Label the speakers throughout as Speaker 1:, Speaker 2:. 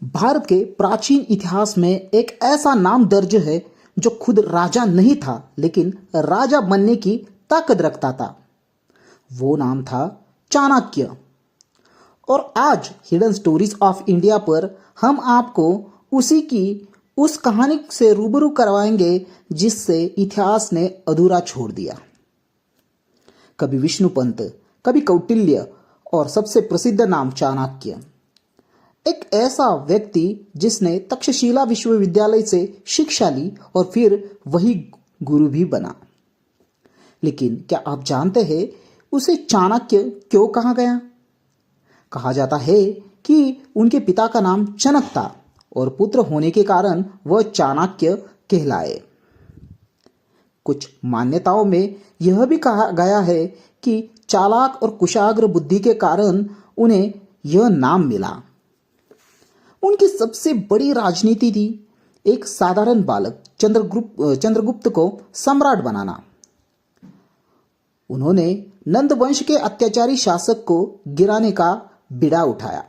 Speaker 1: भारत के प्राचीन इतिहास में एक ऐसा नाम दर्ज है जो खुद राजा नहीं था लेकिन राजा बनने की ताकत रखता था। वो नाम था चाणक्य। और आज हिडन स्टोरीज ऑफ इंडिया पर हम आपको उस कहानी से रूबरू करवाएंगे जिससे इतिहास ने अधूरा छोड़ दिया। कभी विष्णुपंत, कभी कौटिल्य और सबसे प्रसिद्ध नाम चाणक्य। एक ऐसा व्यक्ति जिसने तक्षशिला विश्वविद्यालय से शिक्षा ली और फिर वही गुरु भी बना। लेकिन क्या आप जानते हैं उसे चाणक्य क्यों कहा गया? कहा जाता है कि उनके पिता का नाम चनक था और पुत्र होने के कारण वह चाणक्य कहलाए। कुछ मान्यताओं में यह भी कहा गया है कि चालाक और कुशाग्र बुद्धि के कारण उन्हें यह नाम मिला। उनकी सबसे बड़ी राजनीति थी एक साधारण बालक चंद्रगुप्त को सम्राट बनाना। उन्होंने नंद वंश के अत्याचारी शासक को गिराने का बीड़ा उठाया।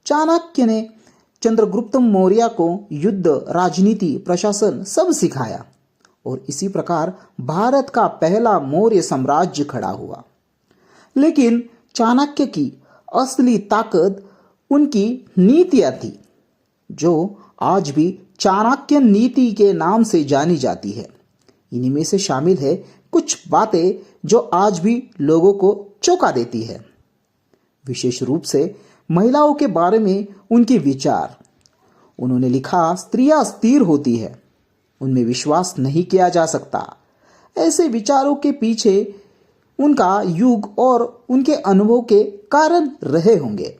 Speaker 1: चाणक्य ने चंद्रगुप्त मौर्य को युद्ध, राजनीति, प्रशासन सब सिखाया और इसी प्रकार भारत का पहला मौर्य साम्राज्य खड़ा हुआ। लेकिन चाणक्य की असली ताकत उनकी नीतियां थी, जो आज भी चाणक्य नीति के नाम से जानी जाती है। इन्हीं में से शामिल है कुछ बातें जो आज भी लोगों को चौंका देती है, विशेष रूप से महिलाओं के बारे में उनके विचार। उन्होंने लिखा, स्त्रियां स्थिर होती है, उनमें विश्वास नहीं किया जा सकता। ऐसे विचारों के पीछे उनका युग और उनके अनुभव के कारण रहे होंगे।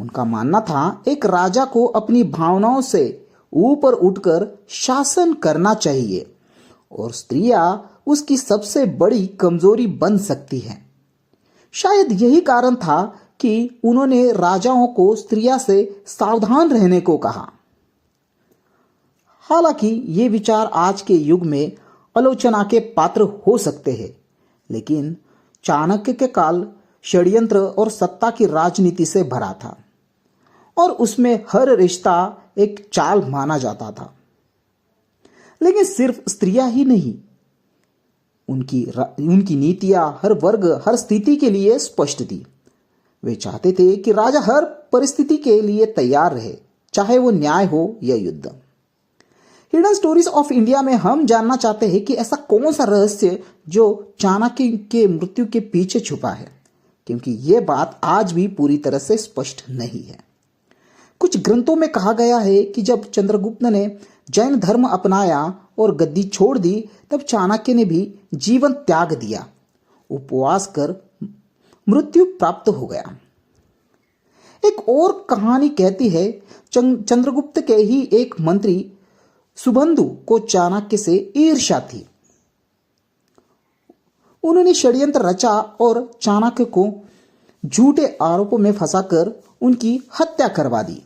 Speaker 1: उनका मानना था एक राजा को अपनी भावनाओं से ऊपर उठकर शासन करना चाहिए और स्त्रियां उसकी सबसे बड़ी कमजोरी बन सकती हैं। शायद यही कारण था कि उन्होंने राजाओं को स्त्रियां से सावधान रहने को कहा। हालांकि ये विचार आज के युग में आलोचना के पात्र हो सकते हैं, लेकिन चाणक्य के काल षड्यंत्र और सत्ता की राजनीति से भरा था और उसमें हर रिश्ता एक चाल माना जाता था। लेकिन सिर्फ स्त्रियां ही नहीं, उनकी नीतियां हर वर्ग, हर स्थिति के लिए स्पष्ट थी। वे चाहते थे कि राजा हर परिस्थिति के लिए तैयार रहे, चाहे वो न्याय हो या युद्ध। हिडन स्टोरीज ऑफ इंडिया में हम जानना चाहते हैं कि ऐसा कौन सा रहस्य जो चाणक्य के मृत्यु के पीछे छुपा है, क्योंकि यह बात आज भी पूरी तरह से स्पष्ट नहीं है। कुछ ग्रंथों में कहा गया है कि जब चंद्रगुप्त ने जैन धर्म अपनाया और गद्दी छोड़ दी, तब चाणक्य ने भी जीवन त्याग दिया, उपवास कर मृत्यु प्राप्त हो गया। एक और कहानी कहती है चंद्रगुप्त के ही एक मंत्री सुबंधु को चाणक्य से ईर्ष्या थी। उन्होंने षड्यंत्र रचा और चाणक्य को झूठे आरोपों में फंसाकर उनकी हत्या करवा दी।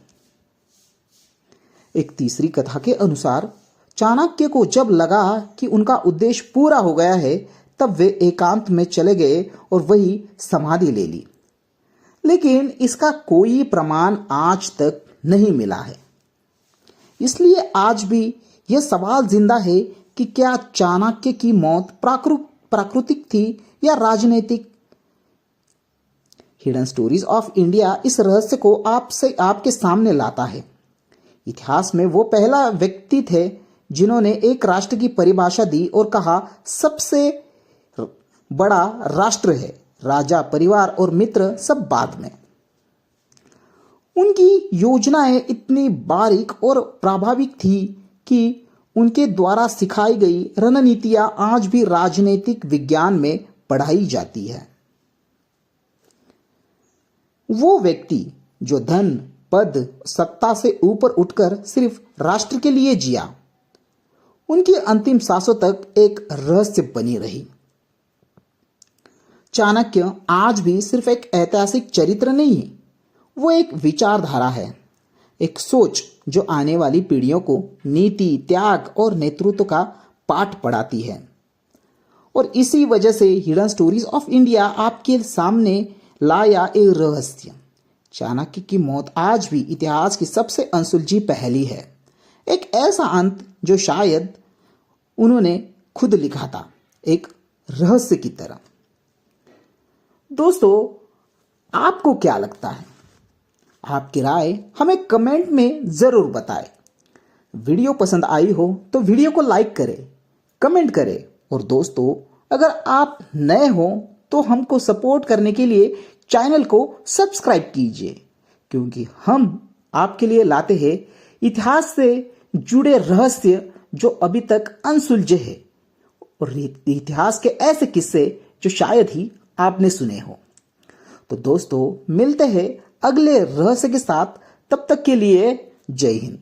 Speaker 1: एक तीसरी कथा के अनुसार चाणक्य को जब लगा कि उनका उद्देश्य पूरा हो गया है, तब वे एकांत में चले गए और वही समाधि ले ली। लेकिन इसका कोई प्रमाण आज तक नहीं मिला है। इसलिए आज भी यह सवाल जिंदा है कि क्या चाणक्य की मौत प्राकृतिक थी या राजनीतिक। हिडन स्टोरीज ऑफ इंडिया इस रहस्य को आपके सामने लाता है। इतिहास में वो पहला व्यक्ति थे जिन्होंने एक राष्ट्र की परिभाषा दी और कहा सबसे बड़ा राष्ट्र है, राजा, परिवार और मित्र सब बाद में। उनकी योजनाएं इतनी बारीक और प्रभाविक थी कि उनके द्वारा सिखाई गई रणनीतियां आज भी राजनीतिक विज्ञान में पढ़ाई जाती है। वो व्यक्ति जो धन, पद, सत्ता से ऊपर उठकर सिर्फ राष्ट्र के लिए जिया, उनकी अंतिम सांसों तक एक रहस्य बनी रही। चाणक्य आज भी सिर्फ एक ऐतिहासिक चरित्र नहीं है, वो एक विचारधारा है, एक सोच जो आने वाली पीढ़ियों को नीति, त्याग और नेतृत्व का पाठ पढ़ाती है। और इसी वजह से हिडन स्टोरीज ऑफ इंडिया आपके सामने लाया एक रहस्य। चाणक्य की मौत आज भी इतिहास की सबसे अनसुलझी पहेली है। एक ऐसा अंत जो शायद उन्होंने खुद लिखा था, एक रहस्य की तरह। दोस्तों, आपको क्या लगता है? आपकी राय हमें कमेंट में जरूर बताएं। वीडियो पसंद आई हो तो वीडियो को लाइक करें, कमेंट करें, और दोस्तों, अगर आप नए हो तो हमको सपोर्ट करने के लिए चैनल को सब्सक्राइब कीजिए, क्योंकि हम आपके लिए लाते हैं इतिहास से जुड़े रहस्य जो अभी तक अनसुलझे हैं, और इतिहास के ऐसे किस्से जो शायद ही आपने सुने हो। तो दोस्तों, मिलते हैं अगले रहस्य के साथ। तब तक के लिए जय हिंद।